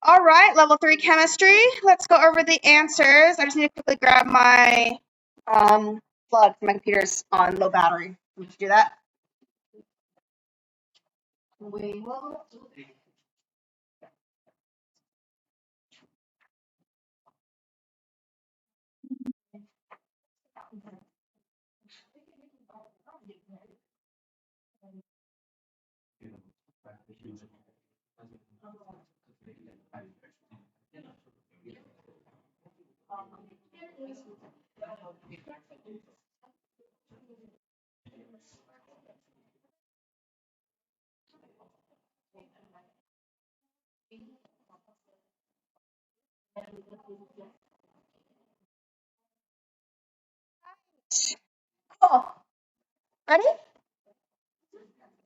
All right, level 3 chemistry. Let's go over the answers. I just need to quickly grab my plug. My computer's on low battery. Can you do that? We will. Cool. Ready?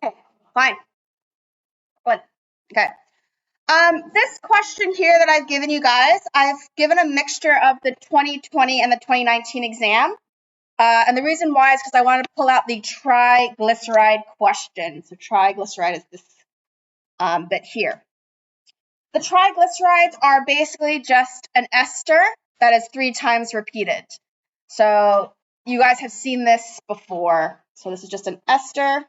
Okay, fine. Good. Okay. This question here that I've given you guys, I've given a mixture of the 2020 and the 2019 exam. And the reason why is because I wanted to pull out the triglyceride question. So triglyceride is this bit here. The triglycerides are basically just an ester that is 3 times repeated. So you guys have seen this before. So this is just an ester,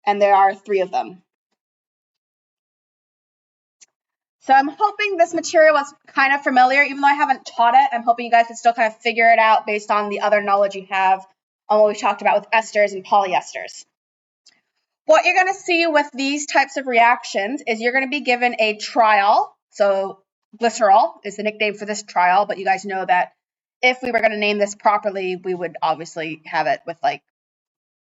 and there are 3 of them. So I'm hoping this material was kind of familiar, even though I haven't taught it. I'm hoping you guys can still kind of figure it out based on the other knowledge you have on what we talked about with esters and polyesters. What you're going to see with these types of reactions is you're going to be given a triol. So glycerol is the nickname for this triol, but you guys know that if we were going to name this properly, we would obviously have it with like,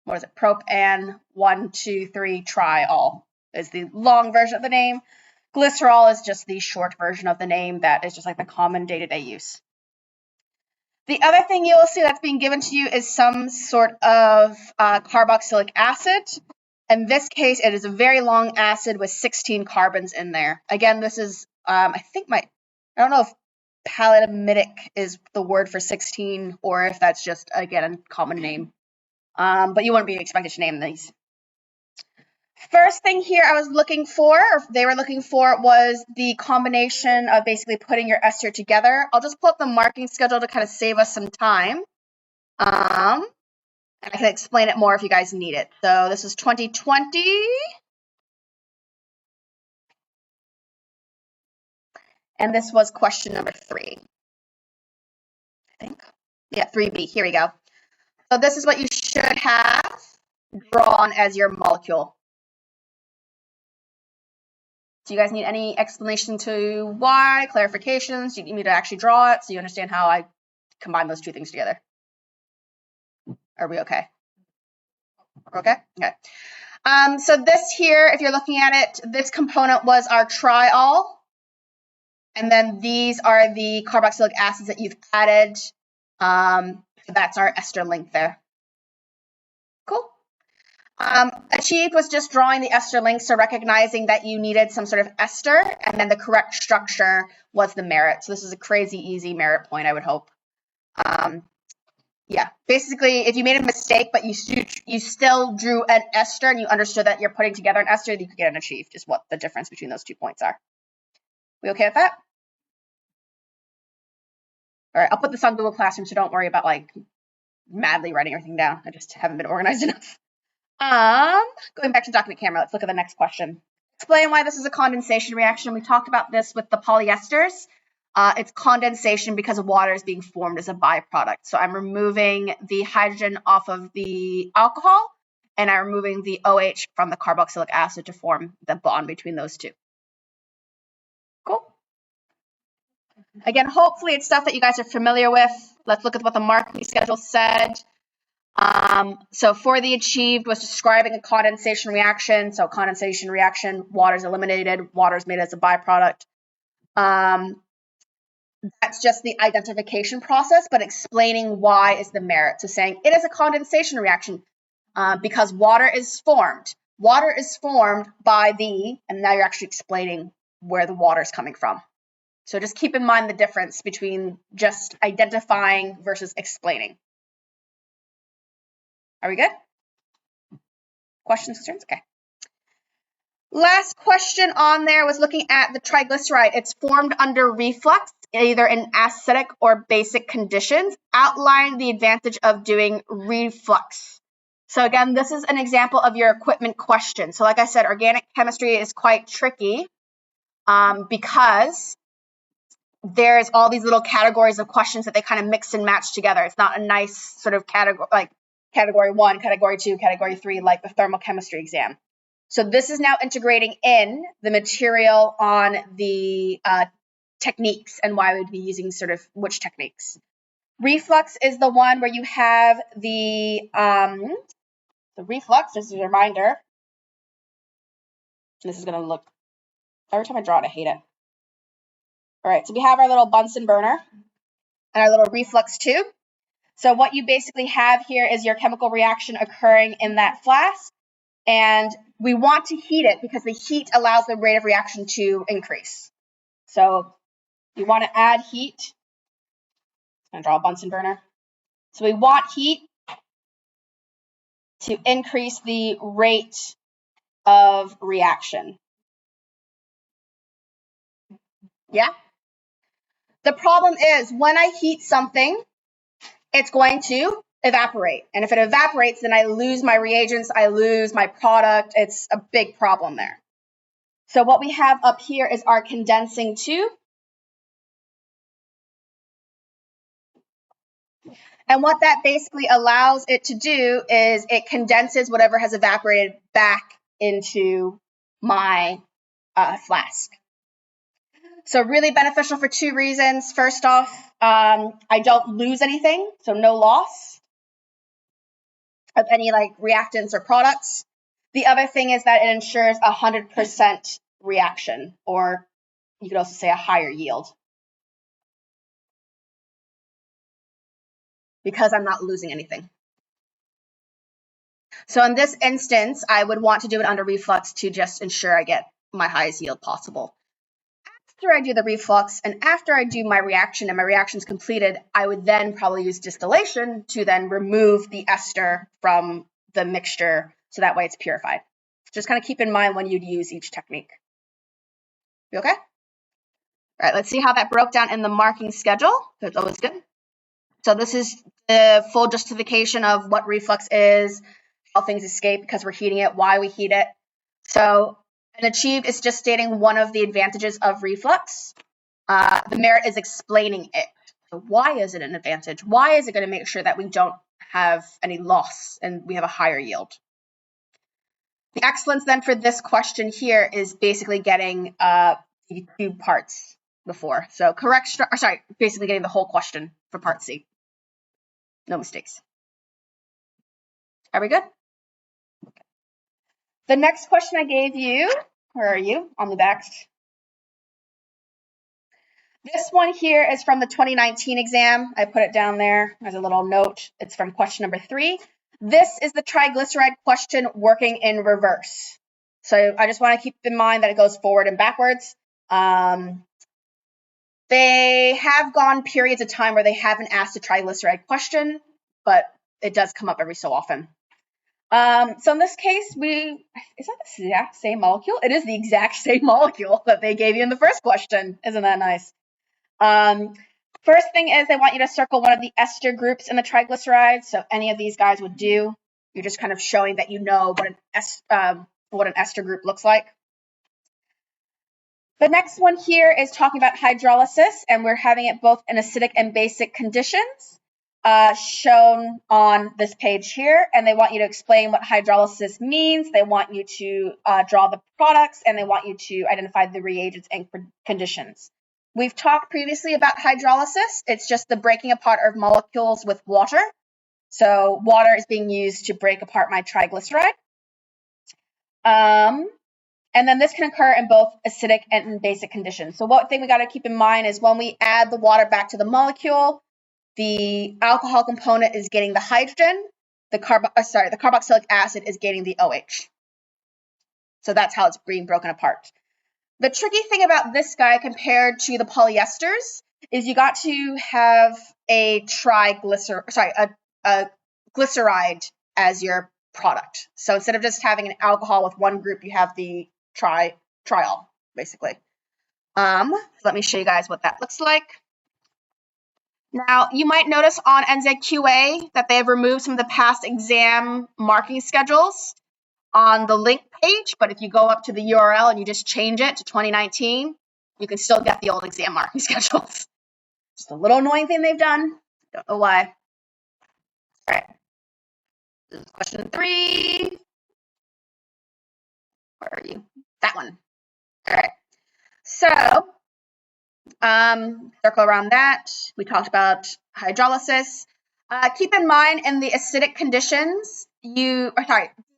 what is it? Propan 1,2,3 triol is the long version of the name. Glycerol is just the short version of the name that is just like the common day-to-day use. The other thing you will see that's being given to you is some sort of carboxylic acid. In this case, it is a very long acid with 16 carbons in there. Again, this is, I don't know if palamidic is the word for 16 or if that's just, again, a common name. But you wouldn't be expected to name these. First thing here I was looking for, or they were looking for, was the combination of basically putting your ester together. I'll just pull up the marking schedule to kind of save us some time. And I can explain it more if you guys need it. So this is 2020. And this was question number 3. I think. Yeah, 3B. Here we go. So this is what you should have drawn as your molecule. Do you guys need any explanation to why, clarifications? Do you need me to actually draw it so you understand how I combine those 2 things together? Are we okay? Okay? Okay. So this here, if you're looking at it, this component was our triol. And then these are the carboxylic acids that you've added. That's our ester link there. Cool. Achieved was just drawing the ester link, so recognizing that you needed some sort of ester, and then the correct structure was the merit. So this is a crazy easy merit point, I would hope. Yeah, basically, if you made a mistake, but you still drew an ester and you understood that you're putting together an ester, you could get an achieved, is what the difference between those 2 points are. We okay with that? All right, I'll put this on Google Classroom, so don't worry about like madly writing everything down. I just haven't been organized enough. Going back to document camera, let's look at the next question. Explain why this is a condensation reaction. We talked about this with the polyesters. It's condensation because water is being formed as a byproduct. So I'm removing the hydrogen off of the alcohol, and I'm removing the OH from the carboxylic acid to form the bond between those 2. Cool. Again, hopefully it's stuff that you guys are familiar with. Let's look at what the marking schedule said. So for the achieved was describing a condensation reaction. So condensation reaction, water is eliminated, water is made as a byproduct. That's just the identification process, but explaining why is the merit. So saying it is a condensation reaction because water is formed. Water is formed by and now you're actually explaining where the water is coming from. So just keep in mind the difference between just identifying versus explaining. Are we good? Questions, concerns? Okay. Last question on there was looking at the triglyceride. It's formed under reflux, either in acidic or basic conditions. Outline the advantage of doing reflux. So again, this is an example of your equipment question. So like I said, organic chemistry is quite tricky because there's all these little categories of questions that they kind of mix and match together. It's not a nice sort of category, like category 1, category 2, category 3, like the thermochemistry exam. So this is now integrating in the material on the techniques and why we'd be using sort of which techniques. Reflux is the one where you have the reflux, just as a reminder. This is going to look, every time I draw it, I hate it. All right, so we have our little Bunsen burner and our little reflux tube. So what you basically have here is your chemical reaction occurring in that flask. And we want to heat it because the heat allows the rate of reaction to increase. So you want to add heat. I'm going to draw a Bunsen burner. So we want heat to increase the rate of reaction. Yeah? The problem is when I heat something, it's going to evaporate. And if it evaporates, then I lose my reagents, I lose my product. It's a big problem there. So what we have up here is our condensing tube. And what that basically allows it to do is it condenses whatever has evaporated back into my flask. So really beneficial for 2 reasons. First off, I don't lose anything, so no loss of any like reactants or products. The other thing is that it ensures 100% reaction, or you could also say a higher yield, because I'm not losing anything. So in this instance, I would want to do it under reflux to just ensure I get my highest yield possible. After I do the reflux and after I do my reaction and my reaction's completed, I would then probably use distillation to then remove the ester from the mixture so that way it's purified. Just kind of keep in mind when you'd use each technique. You okay? All right, let's see how that broke down in the marking schedule. That's always good. So this is the full justification of what reflux is, how things escape because we're heating it, why we heat it. So an achieved is just stating one of the advantages of reflux. The merit is explaining it. So why is it an advantage? Why is it going to make sure that we don't have any loss and we have a higher yield? The excellence then for this question here is basically getting the 2 parts before. So basically getting the whole question for part C. No mistakes. Are we good? The next question I gave you, where are you? On the back. This one here is from the 2019 exam. I put it down there as a little note. It's from question number 3. This is the triglyceride question working in reverse. So I just want to keep in mind that it goes forward and backwards. They have gone periods of time where they haven't asked a triglyceride question, but it does come up every so often. So in this case, is that the exact same molecule? It is the exact same molecule that they gave you in the first question. Isn't that nice? First thing is they want you to circle one of the ester groups in the triglycerides. So any of these guys would do. You're just kind of showing that you know what an ester group looks like. The next one here is talking about hydrolysis, and we're having it both in acidic and basic conditions, shown on this page here. And they want you to explain what hydrolysis means. They want you to draw the products, and they want you to identify the reagents and conditions. We've talked previously about hydrolysis. It's just the breaking apart of molecules with water. So water is being used to break apart my triglyceride. And then this can occur in both acidic and in basic conditions. So one thing we got to keep in mind is when we add the water back to the molecule, the alcohol component is getting the hydrogen, the carboxylic acid is getting the OH. So that's how it's being broken apart. The tricky thing about this guy compared to the polyesters is you got to have a glyceride as your product. So instead of just having an alcohol with one group, you have the trial, basically. Let me show you guys what that looks like. Now, you might notice on NZQA that they have removed some of the past exam marking schedules on the link page, but if you go up to the URL and you just change it to 2019, you can still get the old exam marking schedules. Just a little annoying thing they've done. Don't know why. All right. This is question 3. Where are you? That one. All right. So, circle around that. We talked about hydrolysis. Keep in mind in the acidic conditions, the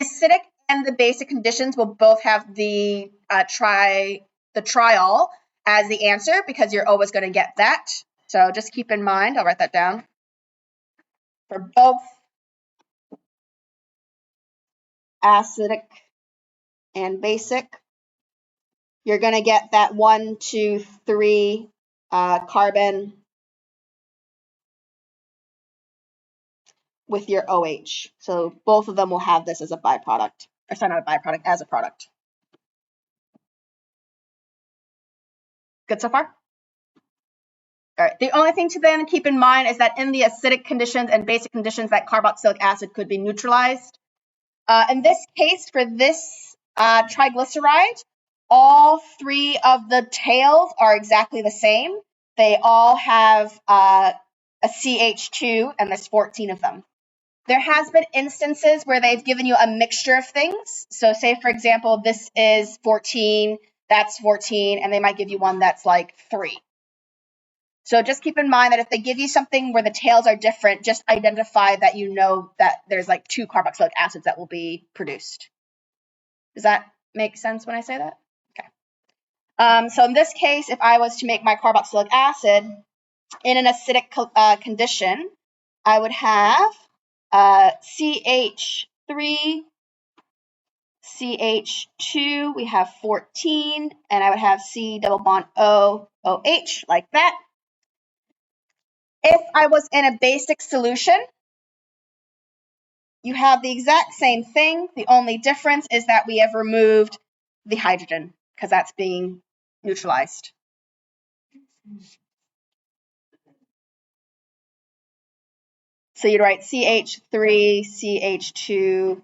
acidic and the basic conditions will both have the triol as the answer because you're always going to get that. So just keep in mind, I'll write that down. For both acidic and basic, you're going to get that 1, 2, 3 carbon with your OH. So both of them will have this as a byproduct. Or sorry, not a byproduct, as a product. Good so far? All right. The only thing to then keep in mind is that in the acidic conditions and basic conditions, that carboxylic acid could be neutralized. In this case, for this triglyceride, all 3 of the tails are exactly the same. They all have a CH2, and there's 14 of them. There has been instances where they've given you a mixture of things. So say, for example, this is 14, that's 14, and they might give you one that's like 3. So just keep in mind that if they give you something where the tails are different, just identify that you know that there's like 2 carboxylic acids that will be produced. Does that make sense when I say that? Okay. So in this case, if I was to make my carboxylic acid in an acidic condition, I would have CH3, CH2, we have 14, and I would have C double bond O, OH, like that. If I was in a basic solution, you have the exact same thing. The only difference is that we have removed the hydrogen because that's being neutralized. So you'd write CH3, CH2,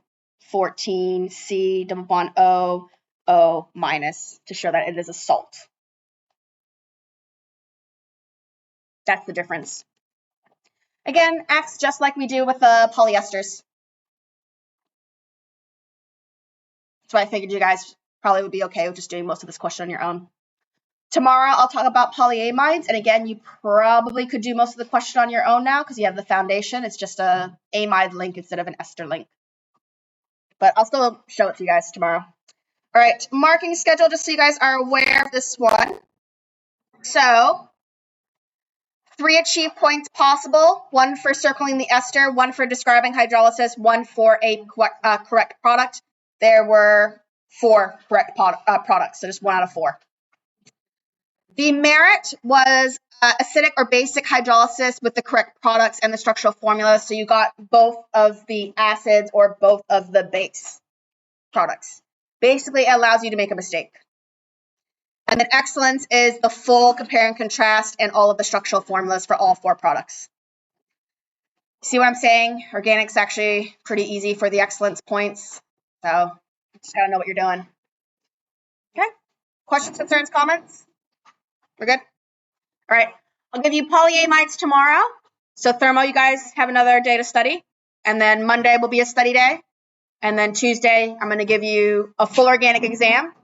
14, C double bond O, O minus to show that it is a salt. That's the difference. Again, acts just like we do with the polyesters. So I figured you guys probably would be okay with just doing most of this question on your own. Tomorrow, I'll talk about polyamides. And again, you probably could do most of the question on your own now because you have the foundation. It's just a amide link instead of an ester link. But I'll still show it to you guys tomorrow. All right, marking schedule, just so you guys are aware of this one. So 3 achieved points possible, 1 for circling the ester, 1 for describing hydrolysis, 1 for a correct product. There were 4 correct products, so just 1 out of 4. The merit was acidic or basic hydrolysis with the correct products and the structural formula, so you got both of the acids or both of the base products. Basically, it allows you to make a mistake. And then excellence is the full compare and contrast and all of the structural formulas for all 4 products. See what I'm saying? Organic's actually pretty easy for the excellence points. So you just gotta know what you're doing. Okay. Questions, concerns, comments? We're good? All right. I'll give you polyamides tomorrow. So thermo, you guys have another day to study. And then Monday will be a study day. And then Tuesday, I'm going to give you a full organic exam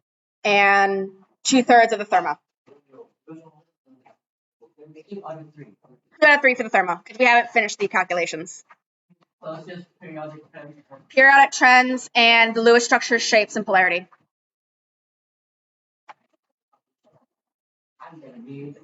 and 2/3 of the thermo. 2 out of 3 for the thermo, because we haven't finished the calculations. So it's just periodic trends. Periodic trends and the Lewis structure, shapes, and polarity. I'm going to need